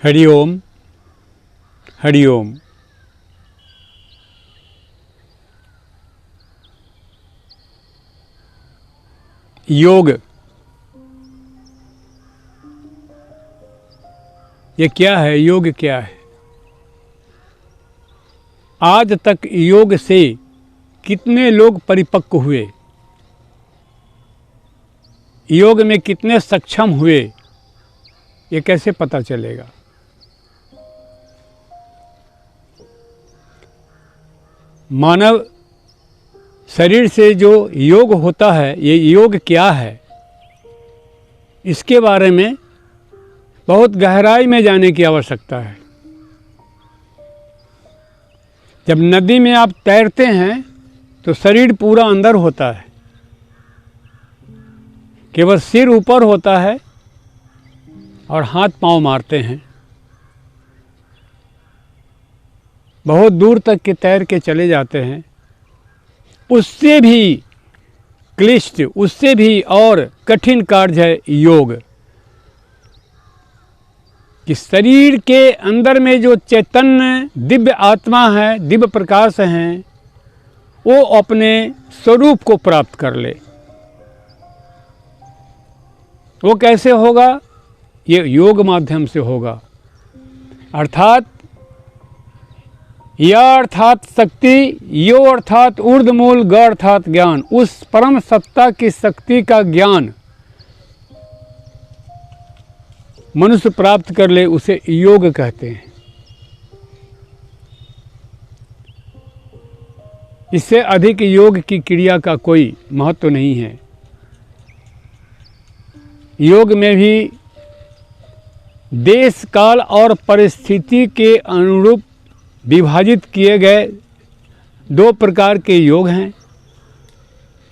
हरि ओम हरि ओम। योग ये क्या है? योग क्या है? आज तक योग से कितने लोग परिपक्व हुए, योग में कितने सक्षम हुए, ये कैसे पता चलेगा? मानव शरीर से जो योग होता है, ये योग क्या है, इसके बारे में बहुत गहराई में जाने की आवश्यकता है। जब नदी में आप तैरते हैं तो शरीर पूरा अंदर होता है, केवल सिर ऊपर होता है और हाथ पांव मारते हैं। बहुत दूर तक के तैर के चले जाते हैं। उससे भी क्लिष्ट, उससे भी और कठिन कार्य है योग, कि शरीर के अंदर में जो चैतन्य दिव्य आत्मा है, दिव्य प्रकाश हैं, वो अपने स्वरूप को प्राप्त कर ले। वो कैसे होगा? ये योग माध्यम से होगा। अर्थात या अर्थात शक्ति, यो अर्थात ऊर्ध्वमूल, ग अर्थात ज्ञान। उस परम सत्ता की शक्ति का ज्ञान मनुष्य प्राप्त कर ले, उसे योग कहते हैं। इससे अधिक योग की क्रिया का कोई महत्व नहीं है। योग में भी देश काल और परिस्थिति के अनुरूप विभाजित किए गए दो प्रकार के योग हैं।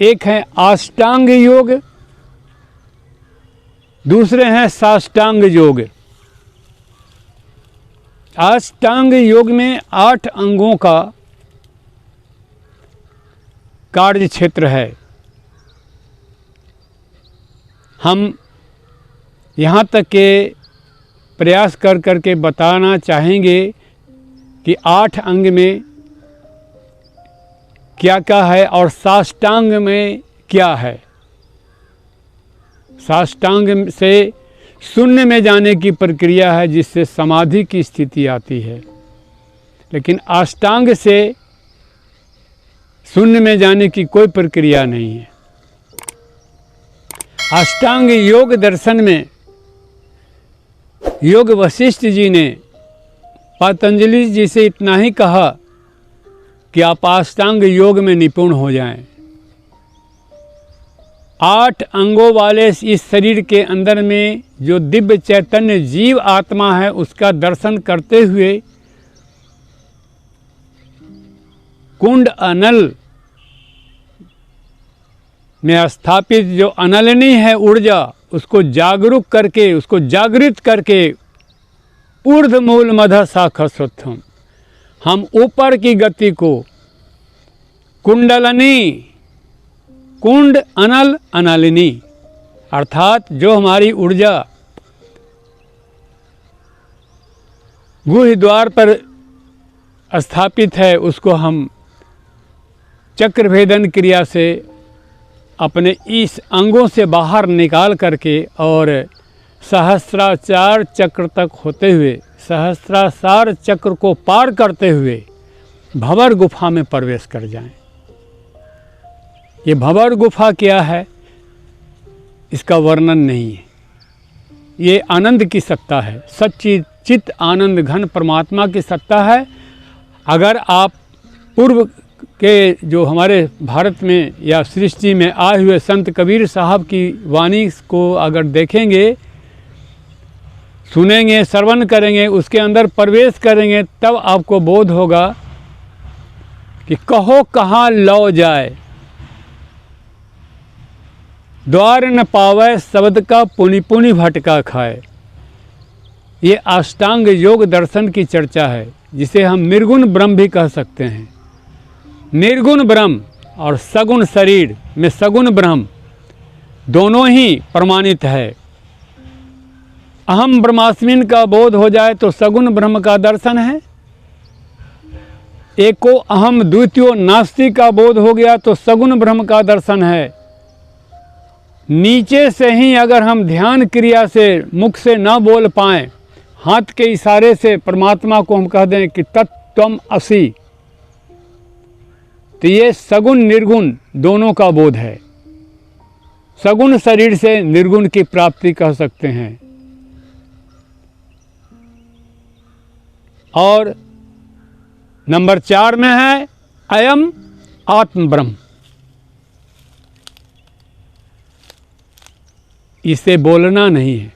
एक है अष्टांग योग, दूसरे हैं साष्टांग योग। अष्टांग योग में 8 अंगों का कार्य क्षेत्र है। हम यहाँ तक के प्रयास कर करके बताना चाहेंगे कि 8 अंग में क्या क्या है और साष्टांग में क्या है। साष्टांग से शून्य में जाने की प्रक्रिया है, जिससे समाधि की स्थिति आती है। लेकिन अष्टांग से शून्य में जाने की कोई प्रक्रिया नहीं है। अष्टांग योग दर्शन में योग वशिष्ठ जी ने पतंजलि जी से इतना ही कहा कि आप अष्टांग योग में निपुण हो जाएं। 8 अंगों वाले इस शरीर के अंदर में जो दिव्य चैतन्य जीव आत्मा है, उसका दर्शन करते हुए कुंड अनल में स्थापित जो अनलनी है ऊर्जा, उसको जागरूक करके, उसको जागृत करके ऊर्ध्वमूल मध्य शाखा श्रोत्रम, हम ऊपर की गति को कुंडलनी, कुंड अनल अनलिनी, अर्थात जो हमारी ऊर्जा गुह्य द्वार पर स्थापित है, उसको हम चक्र भेदन क्रिया से अपने इस अंगों से बाहर निकाल करके और सहस्राचार चक्र तक होते हुए, सहस्राचार चक्र को पार करते हुए भंवर गुफा में प्रवेश कर जाएं। ये भंवर गुफा क्या है, इसका वर्णन नहीं है। ये आनंद की सत्ता है, सच्ची चित आनंद घन परमात्मा की सत्ता है। अगर आप पूर्व के जो हमारे भारत में या सृष्टि में आए हुए संत कबीर साहब की वाणी को अगर देखेंगे, सुनेंगे, श्रवण करेंगे, उसके अंदर प्रवेश करेंगे, तब आपको बोध होगा कि कहो कहाँ लौ जाए, द्वार न पावै शब्द का पुनि पुनि भटका खाए। ये अष्टांग योग दर्शन की चर्चा है, जिसे हम निर्गुण ब्रह्म भी कह सकते हैं। निर्गुण ब्रह्म और सगुण शरीर में सगुण ब्रह्म दोनों ही प्रमाणित है। अहम ब्रह्मास्मिन का बोध हो जाए तो सगुण ब्रह्म का दर्शन है। एको अहम द्वितीयो नास्ति का बोध हो गया तो सगुण ब्रह्म का दर्शन है। नीचे से ही अगर हम ध्यान क्रिया से मुख से न बोल पाएं, हाथ के इशारे से परमात्मा को हम कह दें कि तत्त्वम असि, तो ये सगुण निर्गुण दोनों का बोध है। सगुण शरीर से निर्गुण की प्राप्ति कह सकते हैं। और नंबर 4 में है अयम आत्म ब्रह्म। इसे बोलना नहीं है,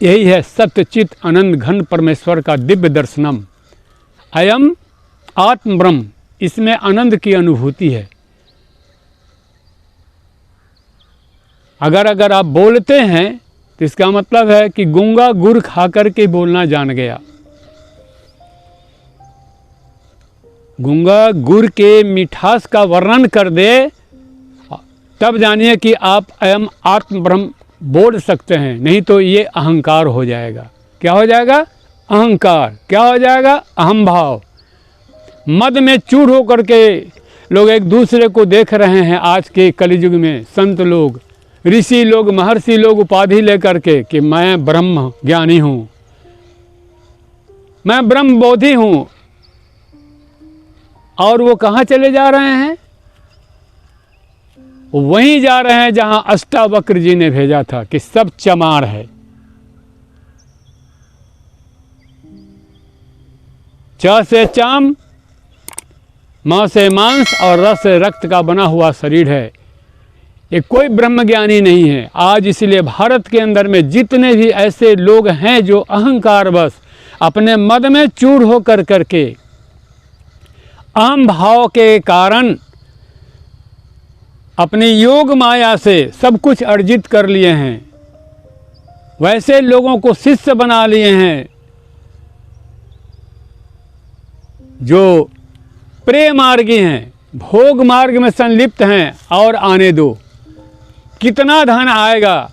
यही है सत्य चित आनंद घन परमेश्वर का दिव्य दर्शनम। अयम आत्म ब्रह्म, इसमें आनंद की अनुभूति है। अगर आप बोलते हैं तो इसका मतलब है कि गूंगा गुड़ खा कर के बोलना जान गया। गूंगा गुड़ के मिठास का वर्णन कर दे, तब जानिए कि आप अयम आत्म ब्रह्म बोल सकते हैं, नहीं तो ये अहंकार हो जाएगा। क्या हो जाएगा? अहंकार। क्या हो जाएगा? अहम भाव। मद में चूर होकर के लोग एक दूसरे को देख रहे हैं। आज के कलयुग में संत लोग, ऋषि लोग, महर्षि लोग उपाधि लेकर के कि मैं ब्रह्म ज्ञानी हूँ, मैं ब्रह्म बोधि हूँ, और वो कहाँ चले जा रहे हैं? वहीं जा रहे हैं जहां अष्टावक्र जी ने भेजा था कि सब चमार है। च से चाम, म से मांस और रस से रक्त का बना हुआ शरीर है। ये कोई ब्रह्मज्ञानी नहीं है। आज इसलिए भारत के अंदर में जितने भी ऐसे लोग हैं जो अहंकार बस अपने मद में चूर होकर करके अहम भाव के कारण अपनी योग माया से सब कुछ अर्जित कर लिए हैं, वैसे लोगों को शिष्य बना लिए हैं जो प्रेम मार्गी हैं, भोग मार्ग में संलिप्त हैं। और आने दो, कितना धन आएगा?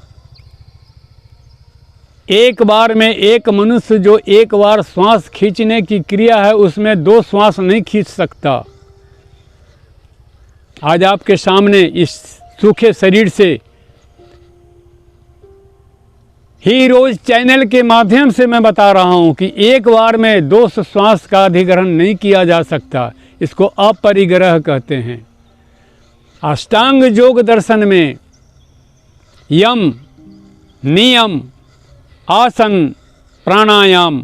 एक बार में एक मनुष्य जो एक बार श्वास खींचने की क्रिया है उसमें 2 श्वास नहीं खींच सकता। आज आपके सामने इस सूखे शरीर से हीरोज चैनल के माध्यम से मैं बता रहा हूं कि एक बार में 2 श्वास का अधिग्रहण नहीं किया जा सकता। इसको अपरिग्रह कहते हैं। अष्टांग योग दर्शन में यम, नियम, आसन, प्राणायाम,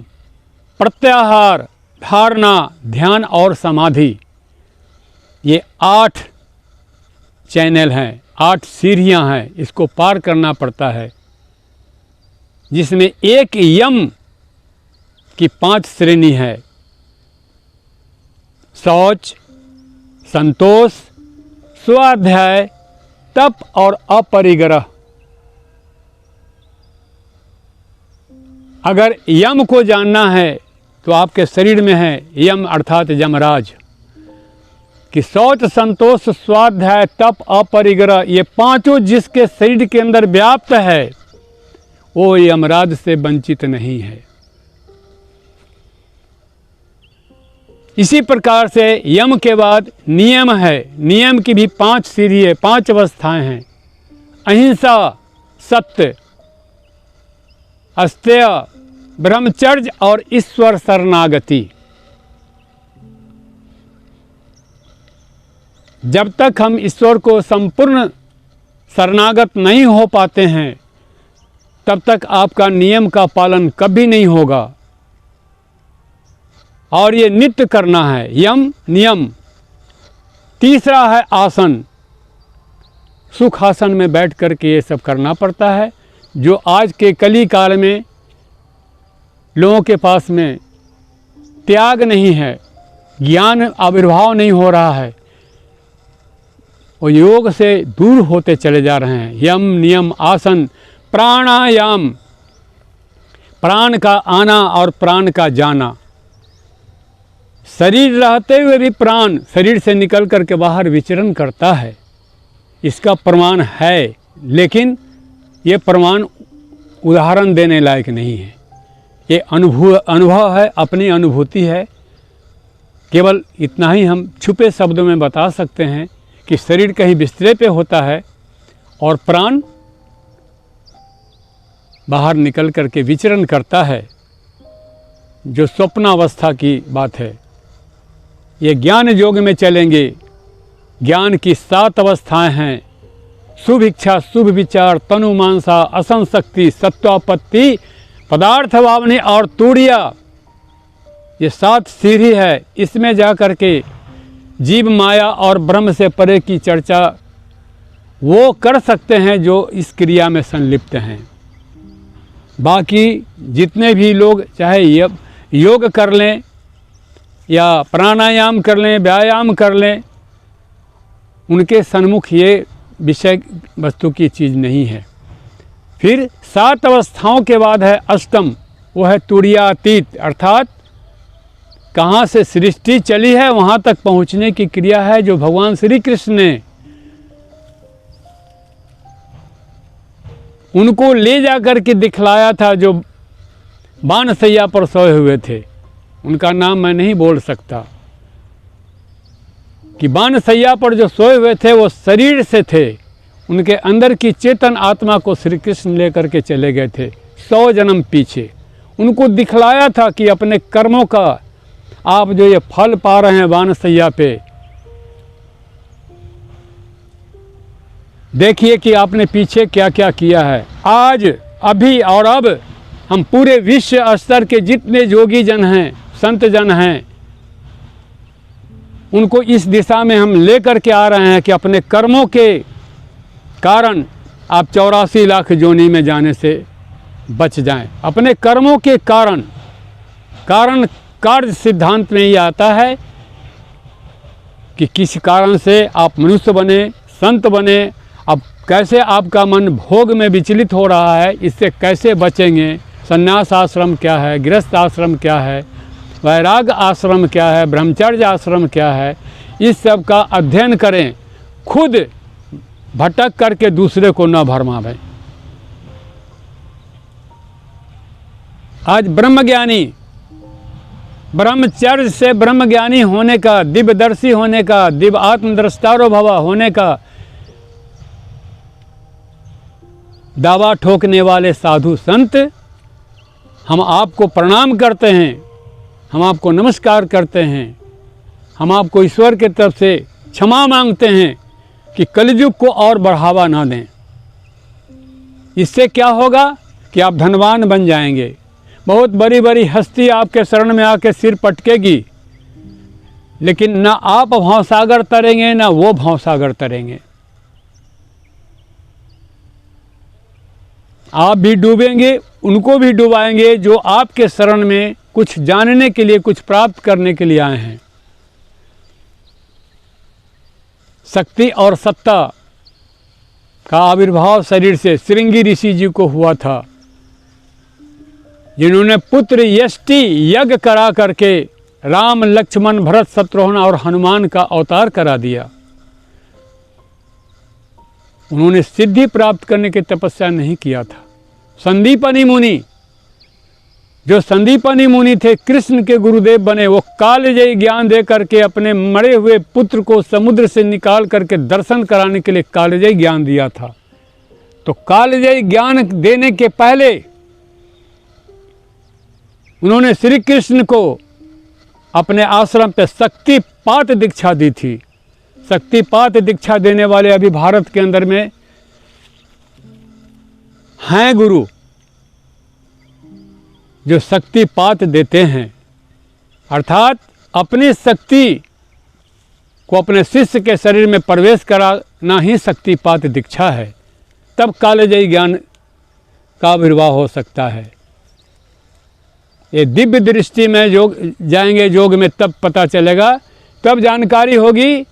प्रत्याहार, धारणा, ध्यान और समाधि, ये 8 चैनल हैं, 8 सीढ़ियां हैं। इसको पार करना पड़ता है, जिसमें एक यम की 5 श्रेणी है। शौच, संतोष, स्वाध्याय, तप और अपरिग्रह। अगर यम को जानना है तो आपके शरीर में है यम अर्थात यमराज, कि शौच, संतोष, स्वाध्याय, तप, अपरिग्रह, ये 5 जिसके शरीर के अंदर व्याप्त है वो यमराज से वंचित नहीं है। इसी प्रकार से यम के बाद नियम है। नियम की भी 5 सीढ़ी है, 5 अवस्थाएं हैं। अहिंसा, सत्य, अस्तेय, ब्रह्मचर्य और ईश्वर शरणागति। जब तक हम ईश्वर को संपूर्ण शरणागत नहीं हो पाते हैं तब तक आपका नियम का पालन कभी नहीं होगा। और ये नित्य करना है, यम नियम। तीसरा है आसन। सुख आसन में बैठ कर के ये सब करना पड़ता है, जो आज के कली काल में लोगों के पास में त्याग नहीं है, ज्ञान आविर्भाव नहीं हो रहा है, वो योग से दूर होते चले जा रहे हैं। यम, नियम, आसन, प्राणायाम, प्राण का आना और प्राण का जाना। शरीर रहते हुए भी प्राण शरीर से निकल कर के बाहर विचरण करता है, इसका प्रमाण है। लेकिन ये प्रमाण उदाहरण देने लायक नहीं है। ये अनुभव है, अपनी अनुभूति है। केवल इतना ही हम छुपे शब्दों में बता सकते हैं कि शरीर कहीं बिस्तरे पे होता है और प्राण बाहर निकल करके विचरण करता है, जो स्वप्नावस्था की बात है। ये ज्ञान योग में चलेंगे। ज्ञान की 7 अवस्थाएं हैं। शुभ इच्छा, शुभ विचार, तनु मानसा, असंशक्ति, सत्वापत्ति, पदार्थ भावनी और तूड़िया। ये 7 सीढ़ी है। इसमें जा कर के जीव माया और ब्रह्म से परे की चर्चा वो कर सकते हैं जो इस क्रिया में संलिप्त हैं। बाकी जितने भी लोग चाहे योग कर लें या प्राणायाम कर लें, व्यायाम कर लें, उनके सन्मुख ये विषय वस्तु की चीज़ नहीं है। फिर 7 अवस्थाओं के बाद है अष्टम, वो है तुरीयातीत, अर्थात कहाँ से सृष्टि चली है वहाँ तक पहुँचने की क्रिया है, जो भगवान श्री कृष्ण ने उनको ले जा कर के दिखलाया था, जो बाणसैया पर सोए हुए थे। उनका नाम मैं नहीं बोल सकता कि बाणसैया पर जो सोए हुए थे वो शरीर से थे। उनके अंदर की चेतन आत्मा को श्री कृष्ण लेकर के चले गए थे 100 जन्म पीछे। उनको दिखलाया था कि अपने कर्मों का आप जो ये फल पा रहे हैं बाणसैया पे, देखिए कि आपने पीछे क्या क्या किया है। आज, अभी और अब हम पूरे विश्व स्तर के जितने योगी जन हैं, संत जन हैं, उनको इस दिशा में हम लेकर के आ रहे हैं कि अपने कर्मों के कारण आप 84 लाख योनि में जाने से बच जाएं। अपने कर्मों के कारण कार्य सिद्धांत में ये आता है कि किस कारण से आप मनुष्य बने, संत बने। अब कैसे आपका मन भोग में विचलित हो रहा है, इससे कैसे बचेंगे? संन्यास आश्रम क्या है, गृहस्थ आश्रम क्या है, वैराग आश्रम क्या है, ब्रह्मचर्य आश्रम क्या है, इस सब का अध्ययन करें। खुद भटक करके दूसरे को न भरमावें। आज ब्रह्मज्ञानी, ब्रह्मचर्य से ब्रह्मज्ञानी होने का, दिव्यदर्शी होने का, दिव्य आत्मद्रष्टारो भव होने का दावा ठोकने वाले साधु संत, हम आपको प्रणाम करते हैं, हम आपको नमस्कार करते हैं, हम आपको ईश्वर की तरफ से क्षमा मांगते हैं कि कलयुग को और बढ़ावा ना दें। इससे क्या होगा कि आप धनवान बन जाएंगे। बहुत बड़ी बड़ी हस्ती आपके शरण में आके सिर पटकेगी, लेकिन ना आप भवसागर तरेंगे ना वो भवसागर तरेंगे। आप भी डूबेंगे, उनको भी डुबाएंगे जो आपके शरण में कुछ जानने के लिए, कुछ प्राप्त करने के लिए आए हैं। शक्ति और सत्ता का आविर्भाव शरीर से श्रृंगी ऋषि जी को हुआ था, जिन्होंने पुत्र यष्टि यज्ञ करा करके राम, लक्ष्मण, भरत, शत्रुघ्न और हनुमान का अवतार करा दिया। उन्होंने सिद्धि प्राप्त करने की तपस्या नहीं किया था। संदीपनी मुनि, जो संदीपनी मुनि थे, कृष्ण के गुरुदेव बने, वो कालजयी ज्ञान दे करके अपने मरे हुए पुत्र को समुद्र से निकाल करके दर्शन कराने के लिए कालजयी ज्ञान दिया था। तो कालजयी ज्ञान देने के पहले उन्होंने श्री कृष्ण को अपने आश्रम पे शक्तिपात दीक्षा दी थी। शक्तिपात दीक्षा देने वाले अभी भारत के अंदर में हैं गुरु, जो शक्तिपात देते हैं, अर्थात अपनी शक्ति को अपने शिष्य के शरीर में प्रवेश कराना ही शक्तिपात दीक्षा है। तब कालजयी ज्ञान का आविर्भाव हो सकता है। ये दिव्य दृष्टि में योग जाएंगे, योग में तब पता चलेगा, तब जानकारी होगी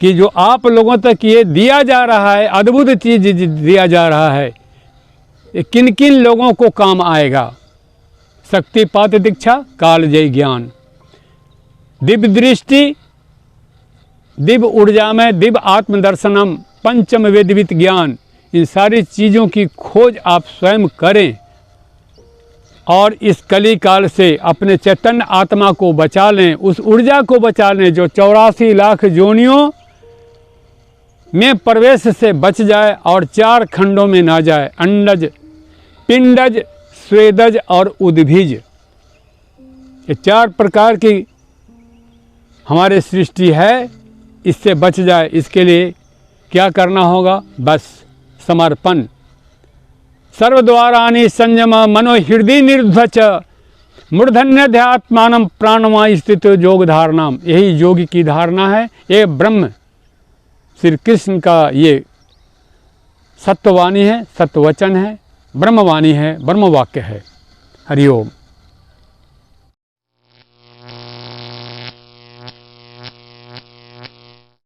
कि जो आप लोगों तक ये दिया जा रहा है, अद्भुत चीज़ दिया जा रहा है, ये किन किन लोगों को काम आएगा। शक्तिपात दीक्षा, कालजयी ज्ञान, दिव्य दृष्टि, दिव्य ऊर्जा में दिव्य आत्मदर्शनम, पंचम वेदवित ज्ञान, इन सारी चीज़ों की खोज आप स्वयं करें और इस कली काल से अपने चैतन्य आत्मा को बचा लें, उस ऊर्जा को बचा लें जो 84 लाख योनियों में प्रवेश से बच जाए और 4 खंडों में ना जाए, अंडज, पिंडज, स्वेदज और उद्भिज। ये 4 प्रकार की हमारे सृष्टि है, इससे बच जाए। इसके लिए क्या करना होगा? बस समर्पण। सर्वद्वाराणि संयम मनो हृदय निरुद्ध च मूर्धन्यध्यात्मानं प्राणमा स्थित योग धारणाम। यही योग की धारणा है। ये ब्रह्म श्री कृष्ण का ये सत्यवाणी है, सत्यवचन है, ब्रह्मवाणी है, ब्रह्मवाक्य है। हरि ओम।